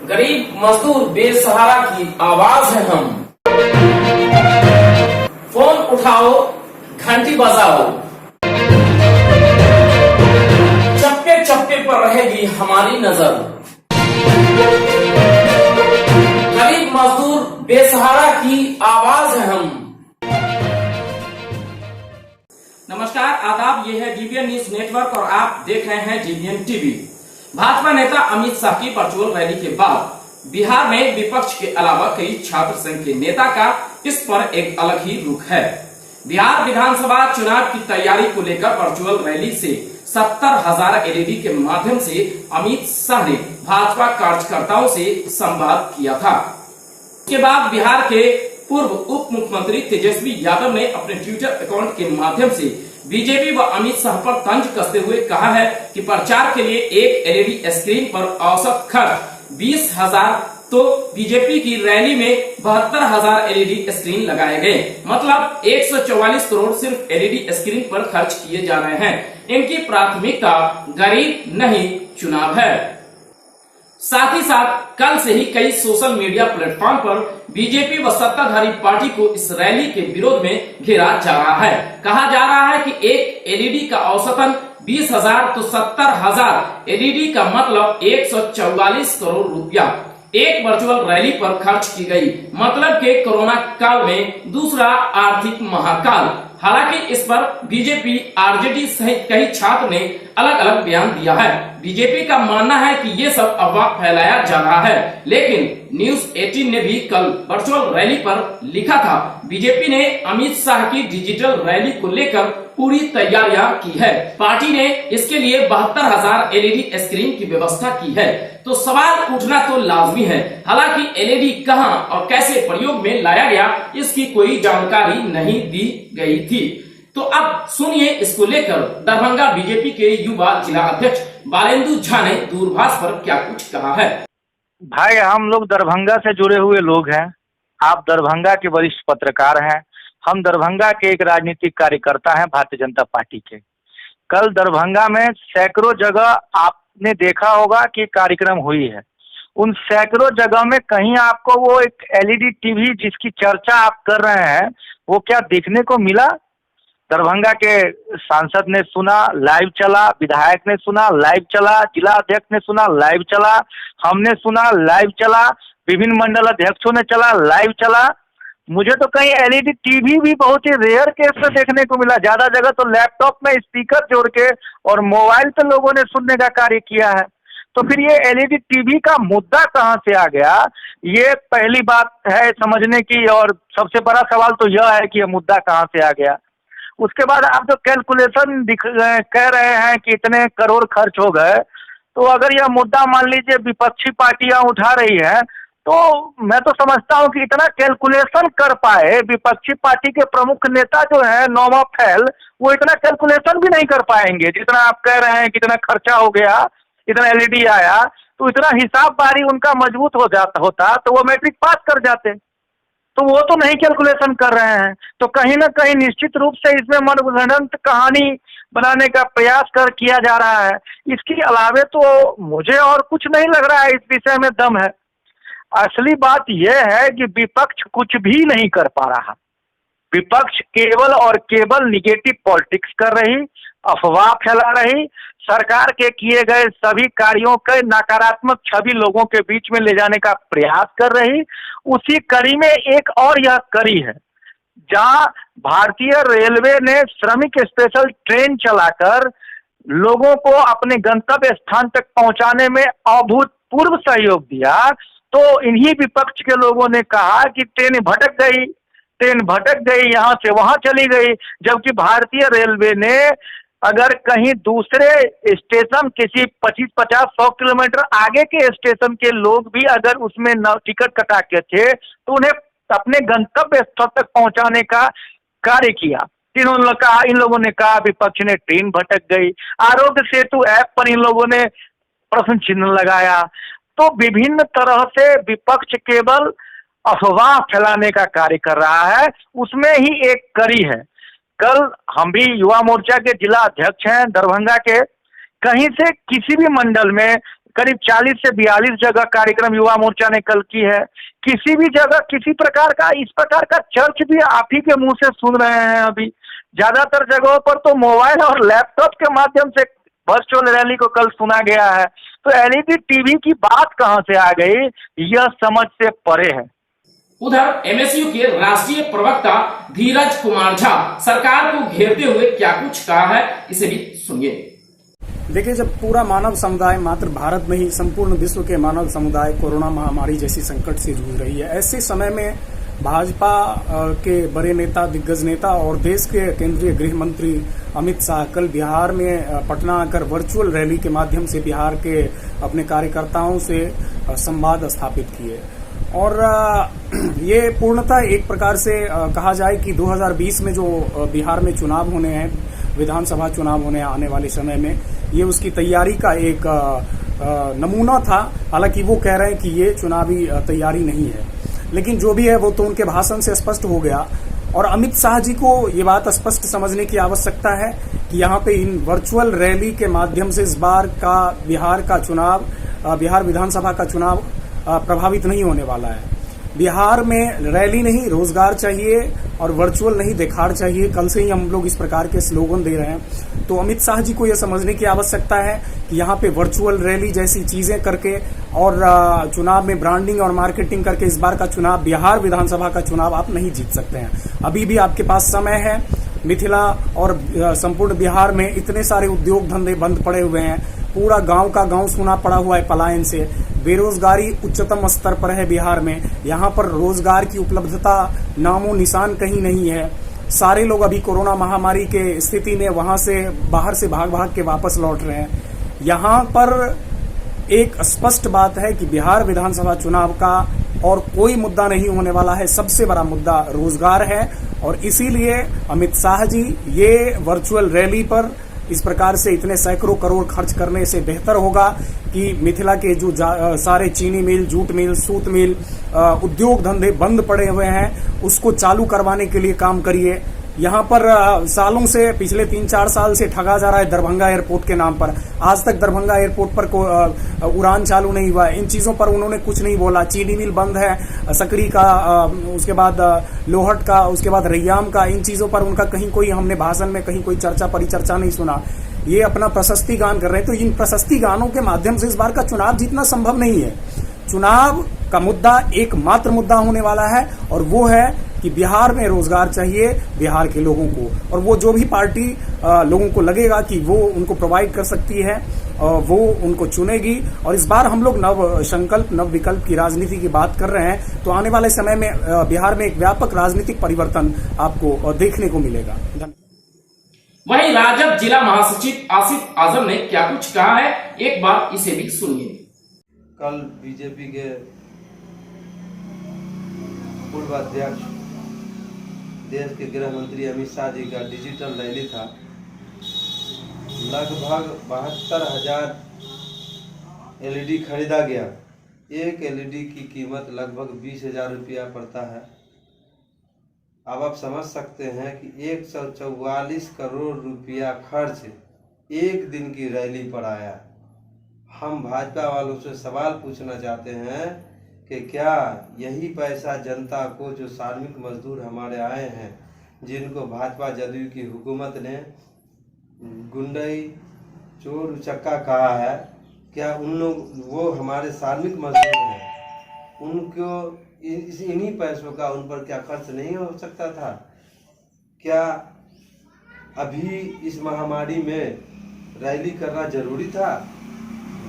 गरीब मजदूर बेसहारा की आवाज है हम। फोन उठाओ, घंटी बजाओ, चप्पे चप्पे पर रहेगी हमारी नजर। गरीब मजदूर बेसहारा की आवाज है हम। नमस्कार, आदाब, ये है डीवीएन न्यूज नेटवर्क और आप देख रहे हैं डीवीएन टीवी। भाजपा नेता अमित शाह की वर्चुअल रैली के बाद बिहार में विपक्ष के अलावा कई छात्र संघ के नेता का इस पर एक अलग ही रुख है। बिहार विधानसभा चुनाव की तैयारी को लेकर वर्चुअल रैली से 70,000 एलईडी के माध्यम से अमित शाह ने भाजपा कार्यकर्ताओं से संवाद किया था। उसके बाद बिहार के पूर्व उप मुख्यमंत्री तेजस्वी यादव ने अपने ट्विटर अकाउंट के माध्यम से बीजेपी व अमित शाह पर तंज कसते हुए कहा है कि प्रचार के लिए एक एलईडी स्क्रीन पर औसत खर्च 20,000, तो बीजेपी की रैली में 72,000 एलईडी स्क्रीन लगाए गए। मतलब 144 करोड़ सिर्फ एलईडी स्क्रीन पर खर्च किए जा रहे हैं। इनकी प्राथमिकता गरीब नहीं चुनाव है। साथ ही साथ कल से ही कई सोशल मीडिया प्लेटफॉर्म पर बीजेपी व सत्ताधारी पार्टी को इस रैली के विरोध में घेरा जा रहा है। कहा जा रहा है कि एक एलईडी का औसतन 20,000 तो 70,000 एलईडी का मतलब 144 करोड़ रुपया एक वर्चुअल रैली पर खर्च की गई। मतलब के कोरोना काल में दूसरा आर्थिक महाकाल। हालांकि इस पर बीजेपी, आरजेडी सहित कई छात्र ने अलग अलग बयान दिया है। बीजेपी का मानना है कि ये सब अफवाह फैलाया जा रहा है, लेकिन न्यूज 18 ने भी कल वर्चुअल रैली पर लिखा था, बीजेपी ने अमित शाह की डिजिटल रैली को लेकर पूरी तैयारियां की है। पार्टी ने इसके लिए 72,000 एलईडी स्क्रीन की व्यवस्था की है। तो सवाल उठना तो लाजमी है। हालांकि एलईडी कहां और कैसे प्रयोग में लाया गया, इसकी कोई जानकारी नहीं दी गई थी। तो अब सुनिए, इसको लेकर दरभंगा बीजेपी के युवा जिला अध्यक्ष बालेंदु झा ने दूरभाष पर क्या कुछ कहा है। भाई, हम लोग दरभंगा से जुड़े हुए लोग हैं। आप दरभंगा के वरिष्ठ पत्रकार हैं, हम दरभंगा के एक राजनीतिक कार्यकर्ता हैं भारतीय जनता पार्टी के। कल दरभंगा में सैकड़ों जगह आपने देखा होगा कि कार्यक्रम हुई है। उन सैकड़ों जगह में कहीं आपको वो एक एलईडी टीवी जिसकी चर्चा आप कर रहे हैं, वो क्या देखने को मिला? दरभंगा के सांसद ने सुना, लाइव चला, विधायक ने सुना, लाइव चला, जिला अध्यक्ष ने सुना, लाइव चला, हमने सुना, लाइव चला, विभिन्न मंडल अध्यक्षों ने चला, लाइव चला। मुझे तो कहीं एलईडी टीवी भी बहुत ही रेयर केस में देखने को मिला। ज्यादा जगह तो लैपटॉप में स्पीकर जोड़ के और मोबाइल पे लोगों ने सुनने का कार्य किया है। तो फिर ये एलईडी टीवी का मुद्दा कहाँ से आ गया, ये पहली बात है समझने की। और सबसे बड़ा सवाल तो यह है कि ये मुद्दा कहाँ से आ गया। उसके बाद आप जो कैलकुलेशन कह रहे हैं कि इतने करोड़ खर्च हो गए, तो अगर यह मुद्दा मान लीजिए विपक्षी पार्टियां उठा रही है, तो मैं तो समझता हूं कि इतना कैलकुलेशन कर पाए विपक्षी पार्टी के प्रमुख नेता जो है नौमा फैल, वो इतना कैलकुलेशन भी नहीं कर पाएंगे जितना आप कह रहे हैं। कितना खर्चा हो गया, इतना एलईडी आया, तो इतना हिसाब बारी उनका मजबूत हो जाता होता तो वो मैट्रिक पास कर जाते। तो वो तो नहीं कैलकुलेशन कर रहे हैं। तो कहीं ना कहीं निश्चित रूप से इसमें मनगढ़ंत कहानी बनाने का प्रयास किया जा रहा है। इसके अलावे तो मुझे और कुछ नहीं लग रहा है इस विषय में दम है। असली बात यह है कि विपक्ष कुछ भी नहीं कर पा रहा। विपक्ष केवल और केवल निगेटिव पॉलिटिक्स कर रही, अफवाह फैला रही, सरकार के किए गए सभी कार्यों के नकारात्मक छवि लोगों के बीच में ले जाने का प्रयास कर रही। उसी कड़ी में एक और यह कड़ी है जहां भारतीय रेलवे ने श्रमिक स्पेशल ट्रेन चलाकर लोगों को अपने गंतव्य स्थान तक पहुंचाने में अभूतपूर्व सहयोग दिया। तो इन्हीं विपक्ष के लोगों ने कहा कि ट्रेन भटक गई, यहाँ से वहां चली गई। जबकि भारतीय रेलवे ने अगर कहीं दूसरे स्टेशन किसी 25-50-100 किलोमीटर आगे के स्टेशन के लोग भी अगर उसमें टिकट कटा के थे, तो उन्हें अपने गंतव्य स्थल तक पहुंचाने का कार्य किया। इन लोगों ने कहा विपक्ष ने ट्रेन भटक गई। आरोग्य सेतु ऐप पर इन लोगों ने प्रश्न चिन्ह लगाया। तो विभिन्न तरह से विपक्ष केवल अफवाह फैलाने का कार्य कर रहा है। उसमें ही एक कड़ी है। कल हम भी युवा मोर्चा के जिला अध्यक्ष हैं दरभंगा के। कहीं से किसी भी मंडल में करीब 40 से 42 जगह कार्यक्रम युवा मोर्चा ने कल की है। किसी भी जगह किसी प्रकार का इस प्रकार का चर्च भी आप ही के मुंह से सुन रहे हैं। अभी ज्यादातर जगहों पर तो मोबाइल और लैपटॉप के माध्यम से वर्चुअल रैली को कल सुना गया है। तो एलईडी टीवी की बात कहां से आ गई, यह समझ से परे है। उधर एमएसयू के राष्ट्रीय प्रवक्ता धीरज कुमार झा सरकार को घेरते हुए क्या कुछ कहा है, इसे भी सुनिए। देखिए, जब पूरा मानव समुदाय, मात्र भारत में ही संपूर्ण विश्व के मानव समुदाय कोरोना महामारी जैसी संकट से जूझ रही है, ऐसे समय में भाजपा के बड़े नेता, दिग्गज नेता और देश के केंद्रीय गृह मंत्री अमित शाह कल बिहार में पटना आकर वर्चुअल रैली के माध्यम से बिहार के अपने कार्यकर्ताओं से संवाद स्थापित किए। और ये पूर्णतः एक प्रकार से कहा जाए कि 2020 में जो बिहार में चुनाव होने हैं, विधानसभा चुनाव होने आने वाले समय में, ये उसकी तैयारी का एक नमूना था। हालांकि वो कह रहे हैं कि ये चुनावी तैयारी नहीं है, लेकिन जो भी है वो तो उनके भाषण से स्पष्ट हो गया। और अमित शाह जी को ये बात स्पष्ट समझने की आवश्यकता है कि यहाँ पे इन वर्चुअल रैली के माध्यम से इस बार का बिहार का चुनाव, बिहार विधानसभा का चुनाव प्रभावित नहीं होने वाला है। बिहार में रैली नहीं, रोजगार चाहिए और वर्चुअल नहीं, देखाड़ चाहिए। कल से ही हम लोग इस प्रकार के स्लोगन दे रहे हैं। तो अमित शाह जी को यह समझने की आवश्यकता है कि यहाँ पे वर्चुअल रैली जैसी चीजें करके और चुनाव में ब्रांडिंग और मार्केटिंग करके इस बार का चुनाव, बिहार विधानसभा का चुनाव आप नहीं जीत सकते हैं। अभी भी आपके पास समय है। मिथिला और संपूर्ण बिहार में इतने सारे उद्योग धंधे बंद पड़े हुए हैं। पूरा गांव का गांव सूना पड़ा हुआ है पलायन से। बेरोजगारी उच्चतम स्तर पर है बिहार में। यहाँ पर रोजगार की उपलब्धता नामो निशान कहीं नहीं है। सारे लोग अभी कोरोना महामारी के स्थिति में वहां से बाहर से भाग भाग के वापस लौट रहे हैं। यहाँ पर एक स्पष्ट बात है कि बिहार विधानसभा चुनाव का और कोई मुद्दा नहीं होने वाला है। सबसे बड़ा मुद्दा रोजगार है और इसीलिए अमित शाह जी ये वर्चुअल रैली पर इस प्रकार से इतने सैकड़ों करोड़ खर्च करने से बेहतर होगा कि मिथिला के जो सारे चीनी मिल, जूट मिल, सूत मिल, उद्योग धंधे बंद पड़े हुए हैं, उसको चालू करवाने के लिए काम करिए। यहाँ पर सालों से, पिछले 3-4 साल से ठगा जा रहा है दरभंगा एयरपोर्ट के नाम पर। आज तक दरभंगा एयरपोर्ट पर उड़ान चालू नहीं हुआ है। इन चीजों पर उन्होंने कुछ नहीं बोला। चीनी मिल बंद है, सकरी का, उसके बाद लोहट का, उसके बाद रैयाम का, इन चीजों पर उनका कहीं कोई, हमने भाषण में कहीं कोई चर्चा परिचर्चा नहीं सुना। ये अपना प्रशस्ति गान कर रहे हैं। तो इन प्रशस्ति गानों के माध्यम से इस बार का चुनाव जीतना संभव नहीं है। चुनाव का मुद्दा एकमात्र मुद्दा होने वाला है और वो है कि बिहार में रोजगार चाहिए बिहार के लोगों को। और वो जो भी पार्टी लोगों को लगेगा कि वो उनको प्रोवाइड कर सकती है, वो उनको चुनेगी। और इस बार हम लोग नव संकल्प, नव विकल्प की राजनीति की बात कर रहे हैं। तो आने वाले समय में बिहार में एक व्यापक राजनीतिक परिवर्तन आपको देखने को मिलेगा। वहीं राजद जिला महासचिव आसिफ आजम ने क्या कुछ कहा है, एक बार इसे भी सुनिए। कल बीजेपी के पूर्व अध्यक्ष, देश के गृह मंत्री अमित शाह जी का डिजिटल रैली था। लगभग 72,000 एलईडी खरीदा गया। एक एलईडी की कीमत लगभग 20,000 रुपया पड़ता है। अब आप समझ सकते हैं कि 144 करोड़ रुपया खर्च एक दिन की रैली पर आया। हम भाजपा वालों से सवाल पूछना चाहते हैं कि क्या यही पैसा जनता को, जो श्रमिक मजदूर हमारे आए हैं, जिनको भाजपा जदयू की हुकूमत ने गुंडई, चोर उचक्का कहा है, क्या उन लोग, वो हमारे श्रमिक मजदूर हैं, उनको इन्हीं पैसों का उन पर क्या खर्च नहीं हो सकता था? क्या अभी इस महामारी में रैली करना जरूरी था?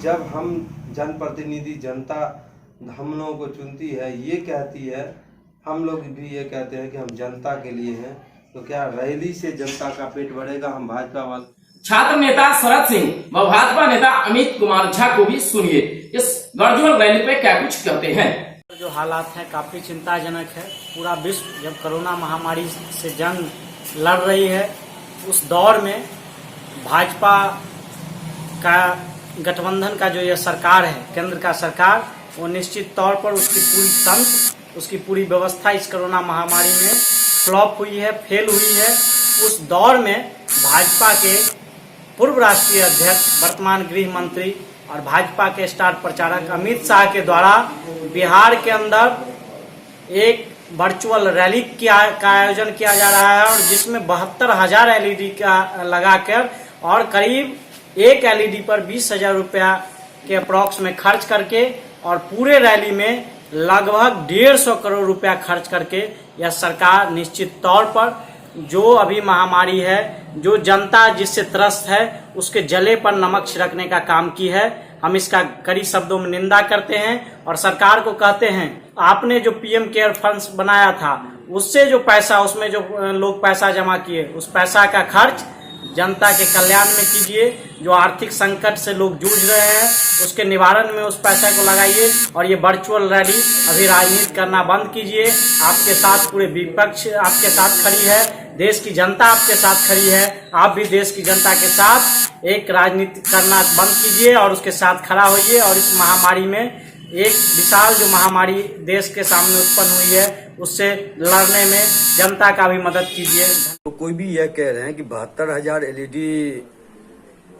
जब हम जनप्रतिनिधि, जनता हम लोगों को चुनती है, ये कहती है, हम लोग भी ये कहते हैं कि हम जनता के लिए हैं, तो क्या रैली से जनता का पेट भरेगा? हम भाजपा वाले छात्र नेता शरद सिंह व भाजपा नेता अमित कुमार झा को भी सुनिए, इस वर्चुअल रैली पे क्या कुछ कहते हैं। जो हालात है काफी चिंताजनक है। पूरा विश्व जब कोरोना महामारी से जंग लड़ रही है, उस दौर में भाजपा का गठबंधन का जो यह सरकार है, केंद्र का सरकार, वो निश्चित तौर पर उसकी पूरी तंत्र, उसकी पूरी व्यवस्था इस कोरोना महामारी में फ्लॉप हुई है, फेल हुई है। उस दौर में भाजपा के पूर्व राष्ट्रीय अध्यक्ष, वर्तमान गृह मंत्री और भाजपा के स्टार प्रचारक अमित शाह के द्वारा बिहार के अंदर एक वर्चुअल रैली का आयोजन किया जा रहा है, और जिसमें 72,000 LED का लगाकर और करीब एक LED पर 20,000 रुपया के अप्रॉक्स में खर्च करके और पूरे रैली में लगभग 150 करोड़ रुपया खर्च करके यह सरकार निश्चित तौर पर जो अभी महामारी है, जो जनता जिससे त्रस्त है, उसके जले पर नमक छिड़कने का काम की है। हम इसका कड़ी शब्दों में निंदा करते हैं और सरकार को कहते हैं, आपने जो PM केयर फंड्स बनाया था, उससे जो पैसा, उसमें जो लोग पैसा जमा किए, उस पैसा का खर्च जनता के कल्याण में कीजिए। जो आर्थिक संकट से लोग जूझ रहे हैं, उसके निवारण में उस पैसे को लगाइए, और ये वर्चुअल रैली अभी राजनीति करना बंद कीजिए। आपके साथ पूरे विपक्ष आपके साथ खड़ी है, देश की जनता आपके साथ खड़ी है। आप भी देश की जनता के साथ एक राजनीति करना बंद कीजिए और उसके साथ खड़ा होइए, और इस महामारी में एक विशाल जो महामारी देश के सामने उत्पन्न हुई है, उससे लड़ने में जनता का भी मदद कीजिए। तो कोई भी यह कह रहे हैं कि 72,000 LED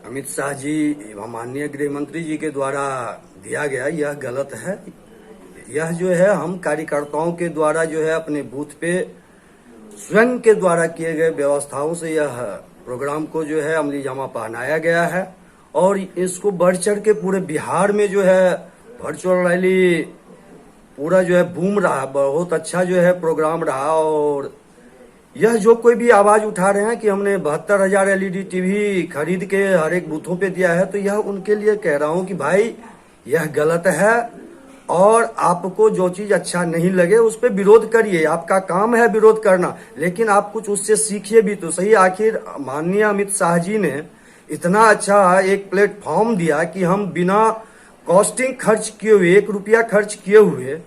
अमित शाह जी, माननीय गृह मंत्री जी के द्वारा दिया गया, यह गलत है। यह जो है हम कार्यकर्ताओं के द्वारा जो है अपने बूथ पे स्वयं के द्वारा किए गए व्यवस्थाओं से यह प्रोग्राम को जो है अमली जामा पहनाया गया है, और इसको बढ़ चढ़ के पूरे बिहार में जो है वर्चुअल रैली पूरा जो है बूम रहा, बहुत अच्छा जो है प्रोग्राम रहा। और यह जो कोई भी आवाज उठा रहे हैं कि हमने 72,000 LED TV खरीद के हर एक बूथों पे दिया है, तो यह उनके लिए कह रहा हूं कि भाई यह गलत है, और आपको जो चीज अच्छा नहीं लगे उस पर विरोध करिए, आपका काम है विरोध करना, लेकिन आप कुछ उससे सीखिए भी तो सही। आखिर माननीय अमित शाह जी ने इतना अच्छा एक प्लेटफॉर्म दिया कि हम बिना कॉस्टिंग खर्च किए हुए, 1 रुपया खर्च किए हुए,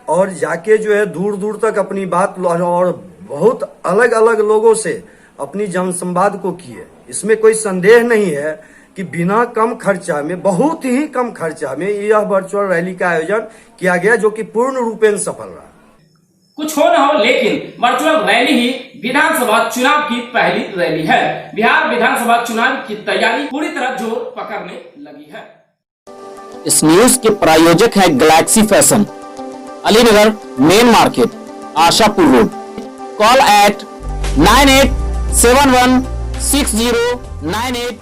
और जाके जो है दूर दूर तक अपनी बात और बहुत अलग अलग लोगों से अपनी जनसंवाद को किए। इसमें कोई संदेह नहीं है कि बिना कम खर्चा में, बहुत ही कम खर्चा में यह वर्चुअल रैली का आयोजन किया गया, जो कि पूर्ण रूपेण सफल रहा। कुछ हो न हो, लेकिन वर्चुअल रैली ही विधानसभा चुनाव की पहली रैली है। बिहार विधानसभा चुनाव की तैयारी पूरी तरह जोर पकड़ने लगी है। इस न्यूज के प्रायोजक है Galaxy fashion, Alinagar main market, Ashapur road. Call at 98716098